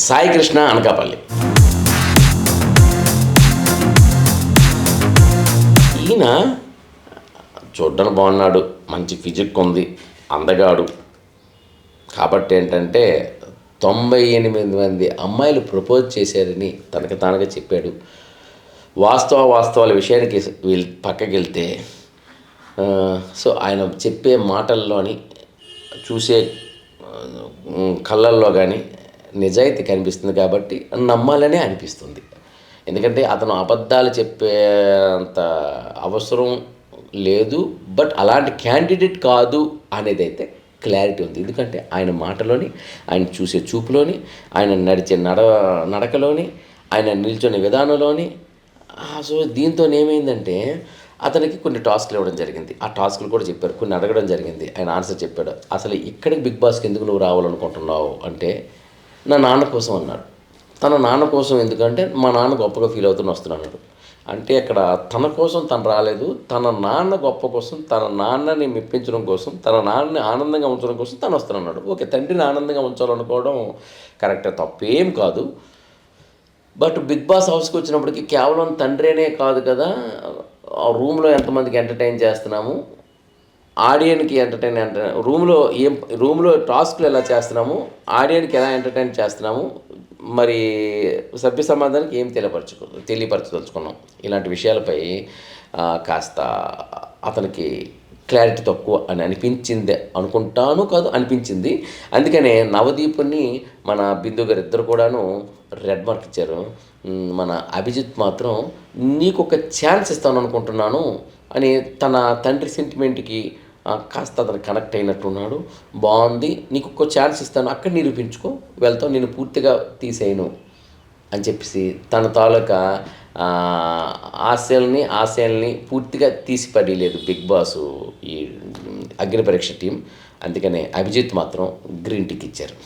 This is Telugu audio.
సాయి కృష్ణ అనకాపల్లి. ఈయన చూడ్డానికి బాగున్నాడు, మంచి ఫిజిక్ ఉంది, అందగాడు. కాబట్టి ఏంటంటే 98 మంది అమ్మాయిలు ప్రపోజ్ చేశారని తనకు తానుగా చెప్పాడు. వాస్తవాల విషయానికి వీళ్ళు పక్కకి వెళ్తే సో ఆయన చెప్పే మాటల్లోని చూసే కళ్ళల్లో కానీ నిజాయితీ కనిపిస్తుంది కాబట్టి నమ్మాలనే అనిపిస్తుంది. ఎందుకంటే అతను అబద్ధాలు చెప్పేంత అవసరం లేదు, బట్ అలాంటి క్యాండిడేట్ కాదు అనేది అయితే క్లారిటీ ఉంది. ఎందుకంటే ఆయన మాటలోని, ఆయన చూసే చూపులోని, ఆయన నడిచే నడకలోని, ఆయన నిల్చునే విధానంలోని. సో దీంతో ఏమైందంటే అతనికి కొన్ని టాస్క్లు ఇవ్వడం జరిగింది. ఆ టాస్క్లు కూడా చెప్పారు, కొన్ని అడగడం జరిగింది. ఆయన ఆన్సర్ చెప్పాడు. అసలు ఇక్కడికి బిగ్ బాస్కి ఎందుకు నువ్వు రావాలనుకుంటున్నావు అంటే నా నాన్న కోసం అన్నాడు. తన నాన్న కోసం ఎందుకంటే మా నాన్న గొప్పగా ఫీల్ అవుతూనే వస్తున్నాడు. అంటే అక్కడ తన కోసం తను రాలేదు, తన నాన్న గొప్ప కోసం, తన నాన్నని మెప్పించడం కోసం, తన నాన్నని ఆనందంగా ఉంచడం కోసం తను వస్తున్నాడు. ఓకే, తండ్రిని ఆనందంగా ఉంచాలనుకోవడం కరెక్టే, తప్పేం కాదు. బట్ బిగ్ బాస్ హౌస్కి వచ్చినప్పటికీ కేవలం తండ్రినే కాదు కదా, ఆ రూమ్లో ఎంతమందికి ఎంటర్టైన్ చేస్తున్నాము, ఆడియన్కి రూమ్లో టాస్క్లు ఎలా చేస్తున్నాము, ఆడియన్కి ఎలా ఎంటర్టైన్ చేస్తున్నాము, మరి సభ్య సమాధానానికి ఏం తెలియపరచదలుచుకున్నాం. ఇలాంటి విషయాలపై కాస్త అతనికి క్లారిటీ తక్కువ అని అనిపించింది అనుకుంటాను, కాదు అనిపించింది. అందుకనే నవదీపుని మన బిందు గారు ఇద్దరు కూడాను రెడ్ మార్క్ ఇచ్చారు. మన అభిజిత్ మాత్రం నీకు ఒక ఛాన్స్ ఇస్తాను అనుకుంటున్నాను అని తన తండ్రి సెంటిమెంట్కి కాస్త అతను కనెక్ట్ అయినట్టున్నాడు. బాగుంది, నీకు ఒక ఛాన్స్ ఇస్తాను, అక్కడ నిరూపించుకో, వెళ్తావు, నేను పూర్తిగా తీసేయను అని చెప్పేసి తన తాలూకా ఆశయాల్ని పూర్తిగా తీసిపడలేదు బిగ్ బాస్ ఈ అగ్ని పరీక్ష టీం. అందుకనే అభిజిత్ మాత్రం గ్రీన్ టిక్ ఇచ్చారు.